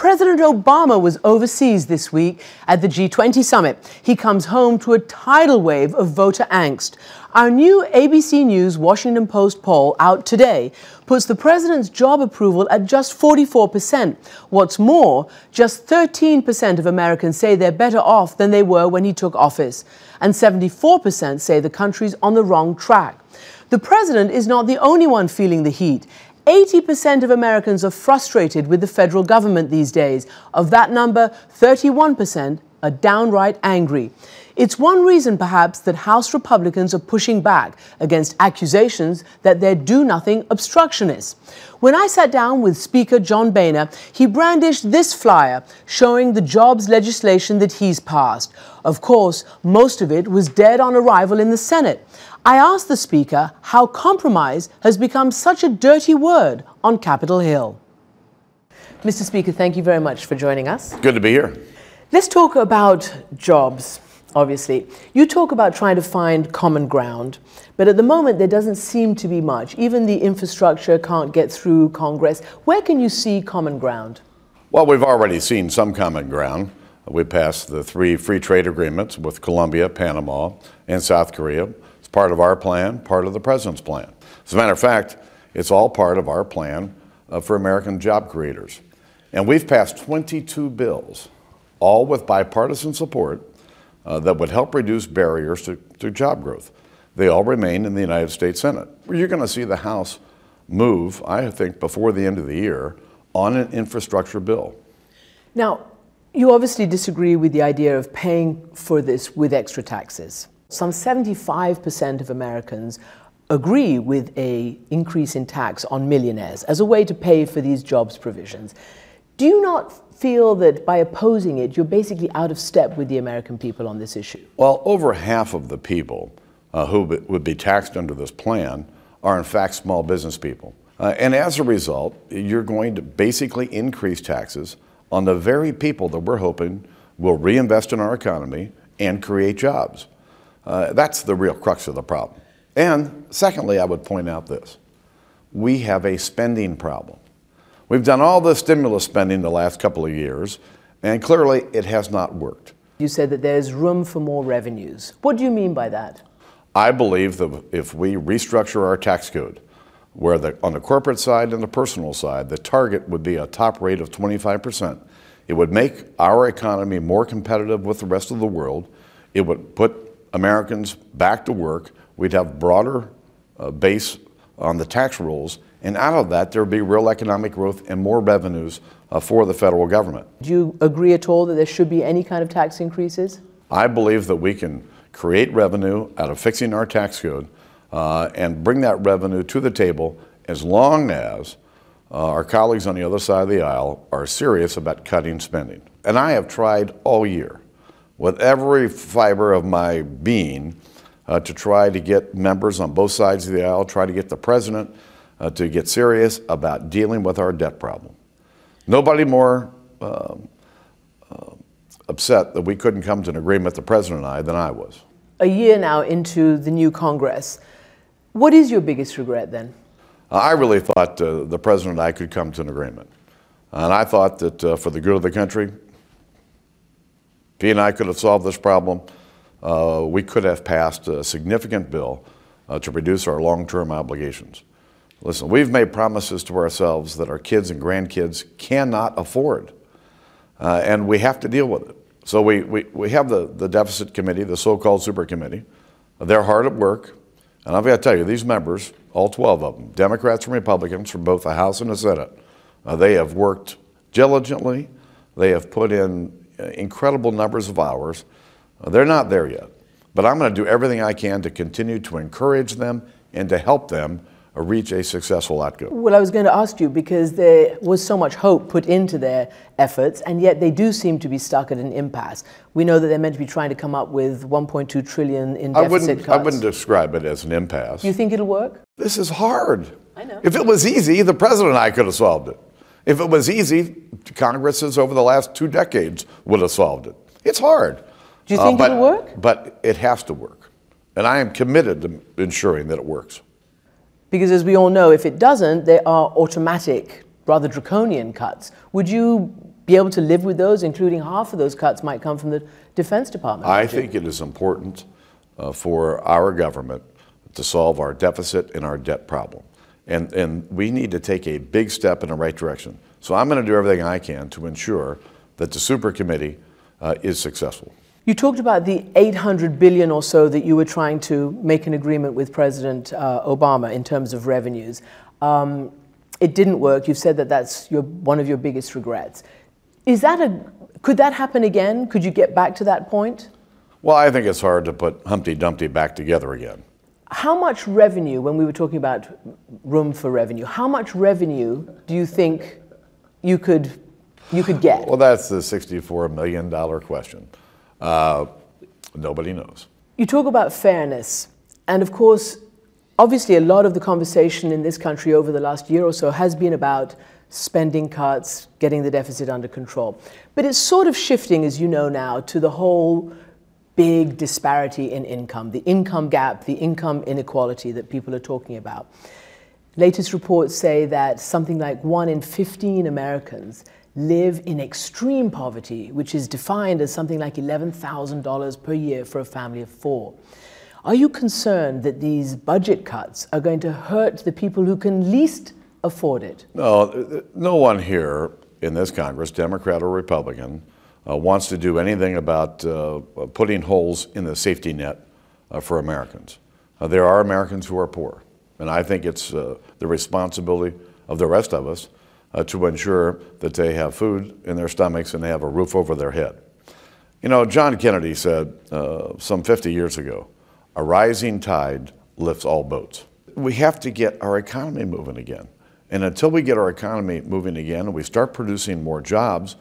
President Obama was overseas this week at the G20 summit. He comes home to a tidal wave of voter angst. Our new ABC News Washington Post poll out today puts the president's job approval at just 44%. What's more, just 13% of Americans say they're better off than they were when he took office, and 74% say the country's on the wrong track. The president is not the only one feeling the heat. 80% of Americans are frustrated with the federal government these days. Of that number, 31% are downright angry. It's one reason, perhaps, that House Republicans are pushing back against accusations that they're do-nothing obstructionists. When I sat down with Speaker John Boehner, he brandished this flyer showing the jobs legislation that he's passed. Of course, most of it was dead on arrival in the Senate. I asked the Speaker how compromise has become such a dirty word on Capitol Hill. Mr. Speaker, thank you very much for joining us. Good to be here. Let's talk about jobs, obviously. You talk about trying to find common ground, but at the moment there doesn't seem to be much. Even the infrastructure can't get through Congress. Where can you see common ground? Well, we've already seen some common ground. We passed the 3 free trade agreements with Colombia, Panama, and South Korea. It's part of our plan, part of the president's plan. As a matter of fact, it's all part of our plan for American job creators. And we've passed 22 bills, all with bipartisan support, that would help reduce barriers to job growth. They all remain in the United States Senate. You're going to see the House move, I think, before the end of the year on an infrastructure bill. Now, you obviously disagree with the idea of paying for this with extra taxes. Some 75% of Americans agree with an increase in tax on millionaires as a way to pay for these jobs provisions. Do you not feel that by opposing it, you're basically out of step with the American people on this issue? Well, over half of the people who would be taxed under this plan are in fact small business people. And as a result, you're going to basically increase taxes on the very people that we're hoping will reinvest in our economy and create jobs. That's the real crux of the problem. And secondly, I would point out this. We have a spending problem. We've done all the stimulus spending the last couple of years, and clearly it has not worked. You said that there's room for more revenues. What do you mean by that? I believe that if we restructure our tax code, where on the corporate side and the personal side, the target would be a top rate of 25%, it would make our economy more competitive with the rest of the world. It would put Americans back to work. We'd have broader base on the tax rules, and out of that there would be real economic growth and more revenues for the federal government. Do you agree at all that there should be any kind of tax increases? I believe that we can create revenue out of fixing our tax code and bring that revenue to the table as long as our colleagues on the other side of the aisle are serious about cutting spending. And I have tried all year with every fiber of my being to try to get members on both sides of the aisle, try to get the president to get serious about dealing with our debt problem. Nobody more upset that we couldn't come to an agreement, the president and I, than I was. A year now into the new Congress, what is your biggest regret then? I really thought the president and I could come to an agreement. And I thought that for the good of the country, he and I could have solved this problem. We could have passed a significant bill to reduce our long-term obligations. Listen, we've made promises to ourselves that our kids and grandkids cannot afford, and we have to deal with it. So we have the deficit committee, the so-called super committee. They're hard at work, and I've got to tell you, these members, all 12 of them, Democrats and Republicans from both the House and the Senate, they have worked diligently. They have put in incredible numbers of hours. They're not there yet, but I'm going to do everything I can to continue to encourage them and to help them reach a successful outcome. Well, I was going to ask you, because there was so much hope put into their efforts, and yet they do seem to be stuck at an impasse. We know that they're meant to be trying to come up with $1.2 trillion in deficit cuts. I wouldn't describe it as an impasse. You think it'll work? This is hard. I know. If it was easy, the president and I could have solved it. If it was easy, Congresses over the last 2 decades would have solved it. It's hard. Do you think it'll work? But it has to work. And I am committed to ensuring that it works. Because as we all know, if it doesn't, there are automatic, rather draconian cuts. Would you be able to live with those, including half of those cuts might come from the Defense Department? I think it is important for our government to solve our deficit and our debt problem. And we need to take a big step in the right direction. So I'm going to do everything I can to ensure that the super committee is successful. You talked about the $800 billion or so that you were trying to make an agreement with President Obama in terms of revenues. It didn't work. You've said that that's one of your biggest regrets. Could that happen again? Could you get back to that point? Well, I think it's hard to put Humpty Dumpty back together again. How much revenue, when we were talking about room for revenue, how much revenue do you think you could get? Well, that's the $64 million question. Nobody knows. You talk about fairness, and of course, obviously a lot of the conversation in this country over the last year or so has been about spending cuts, getting the deficit under control. But it's sort of shifting, as you know now, to the whole big disparity in income, the income gap, the income inequality that people are talking about. Latest reports say that something like 1 in 15 Americans live in extreme poverty, which is defined as something like $11,000 per year for a family of 4. Are you concerned that these budget cuts are going to hurt the people who can least afford it? No, no one here in this Congress, Democrat or Republican, wants to do anything about putting holes in the safety net for Americans. There are Americans who are poor, and I think it's the responsibility of the rest of us to ensure that they have food in their stomachs and they have a roof over their head. You know, John Kennedy said some 50 years ago, "A rising tide lifts all boats." We have to get our economy moving again. And until we get our economy moving again and we start producing more jobs,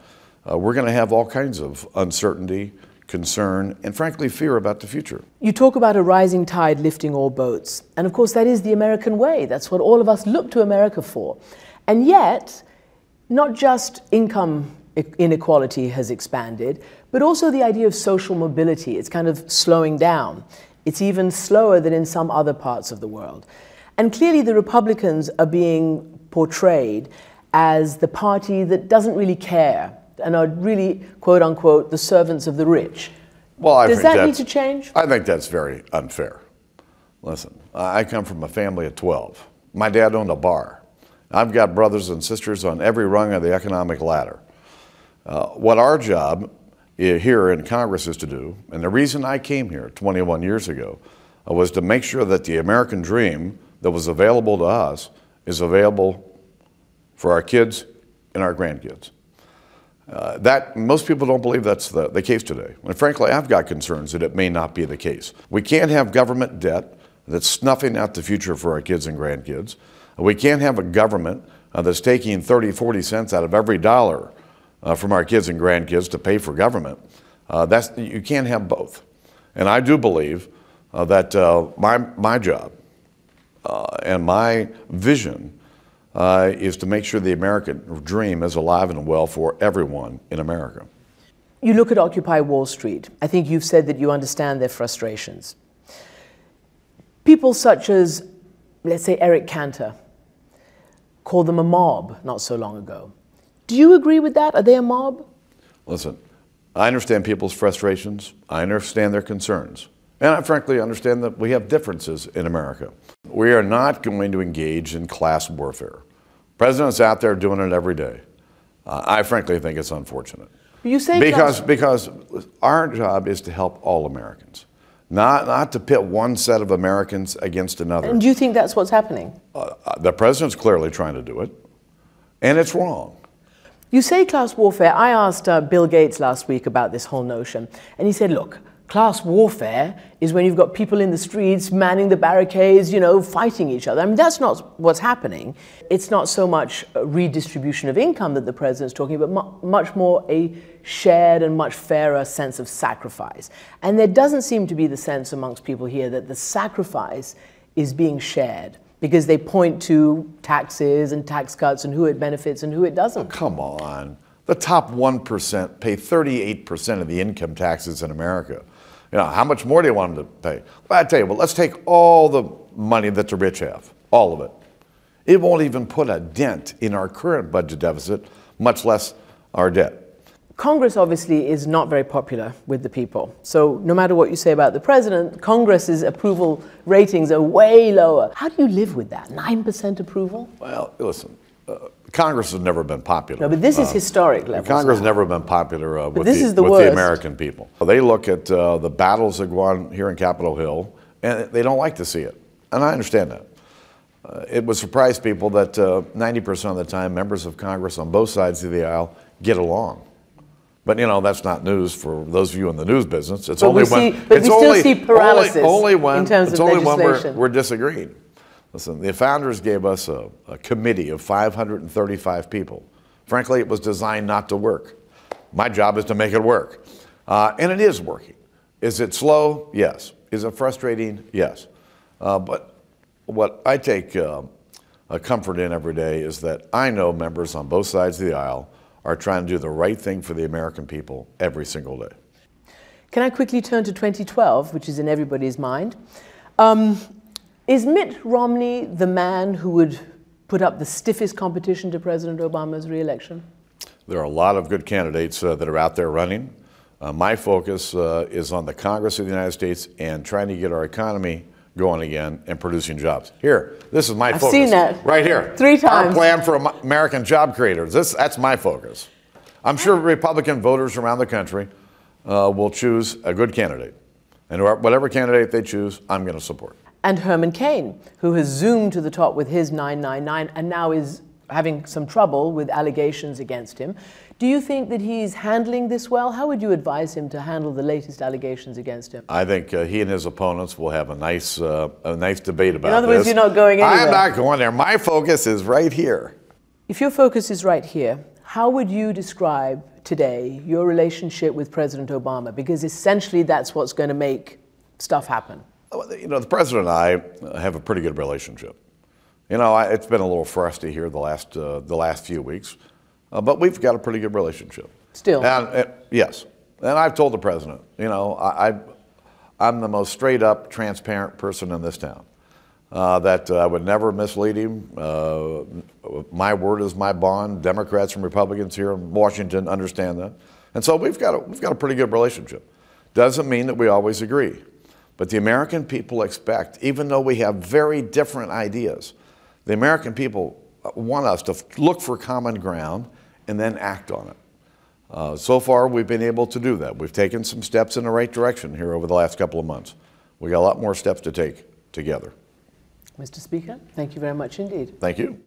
we're going to have all kinds of uncertainty, concern, and frankly, fear about the future. You talk about a rising tide lifting all boats. And of course, that is the American way. That's what all of us look to America for. And yet, not just income inequality has expanded, but also the idea of social mobility. It's kind of slowing down. It's even slower than in some other parts of the world. And clearly the Republicans are being portrayed as the party that doesn't really care and are really, quote unquote, the servants of the rich. Well, Does that need to change? I think that's very unfair. Listen, I come from a family of 12. My dad owned a bar. I've got brothers and sisters on every rung of the economic ladder. What our job here in Congress is to do, and the reason I came here 21 years ago, was to make sure that the American dream that was available to us is available for our kids and our grandkids. Most people don't believe that's the case today. And frankly, I've got concerns that it may not be the case. We can't have government debt that's snuffing out the future for our kids and grandkids. We can't have a government that's taking 30, 40 cents out of every dollar from our kids and grandkids to pay for government. You can't have both. And I do believe that my job and my vision is to make sure the American dream is alive and well for everyone in America. You look at Occupy Wall Street. I think you've said that you understand their frustrations. People such as, let's say, Eric Cantor, called them a mob not so long ago. Do you agree with that? Are they a mob? Listen, I understand people's frustrations. I understand their concerns. And I frankly understand that we have differences in America. We are not going to engage in class warfare. The President's out there doing it every day. I frankly think it's unfortunate. You say because our job is to help all Americans, not to pit one set of Americans against another. And do you think that's what's happening? The President's clearly trying to do it, and it's wrong. You say class warfare. I asked Bill Gates last week about this whole notion, and he said, look, class warfare is when you've got people in the streets manning the barricades, fighting each other. I mean, that's not what's happening. It's not so much a redistribution of income that the president's talking about, but much more a shared and much fairer sense of sacrifice. And there doesn't seem to be the sense amongst people here that the sacrifice is being shared, because they point to taxes and tax cuts and who it benefits and who it doesn't. Oh, come on. The top 1% pay 38% of the income taxes in America. How much more do you want them to pay? Well, I tell you what, let's take all the money that the rich have, all of it. It won't even put a dent in our current budget deficit, much less our debt. Congress obviously is not very popular with the people. So no matter what you say about the president, Congress's approval ratings are way lower. How do you live with that? 9% approval? Well, listen, Congress has never been popular. No, but this is historic levels. Congress has now. never been popular with the the American people. They look at the battles that go on here in Capitol Hill, and they don't like to see it. And I understand that. It would surprise people that 90% of the time members of Congress on both sides of the aisle get along. But you know, that's not news for those of you in the news business. It's only when we still see paralysis in terms of legislation. When we're disagreeing. Listen, the founders gave us a committee of 535 people. Frankly, it was designed not to work. My job is to make it work. And it is working. Is it slow? Yes. Is it frustrating? Yes. But what I take a comfort in every day is that I know members on both sides of the aisle are trying to do the right thing for the American people every single day. Can I quickly turn to 2012, which is in everybody's mind? Is Mitt Romney the man who would put up the stiffest competition to President Obama's re-election? There are a lot of good candidates that are out there running. My focus is on the Congress of the United States and trying to get our economy going again and producing jobs. Here, this is my focus. I've seen that. Right here. 3 times. Our plan for American job creators. That's my focus. I'm sure Republican voters around the country will choose a good candidate. And whatever candidate they choose, I'm going to support. And Herman Cain, who has zoomed to the top with his 999 and now is having some trouble with allegations against him. Do you think that he's handling this well? How would you advise him to handle the latest allegations against him? I think he and his opponents will have a nice debate about this. In other words, you're not going anywhere. I'm not going there. My focus is right here. If your focus is right here, how would you describe today your relationship with President Obama? Because essentially that's what's going to make stuff happen. You know, the president and I have a pretty good relationship. You know, it's been a little frosty here the last few weeks, but we've got a pretty good relationship. Still? Yes. And I've told the president, you know, I'm the most straight up, transparent person in this town. That I would never mislead him. My word is my bond. Democrats and Republicans here in Washington understand that. And so we've got a pretty good relationship. Doesn't mean that we always agree. But the American people expect, even though we have very different ideas, the American people want us to look for common ground and then act on it. So far, we've been able to do that. We've taken some steps in the right direction here over the last couple of months. We got a lot more steps to take together. Mr. Speaker, thank you very much indeed. Thank you.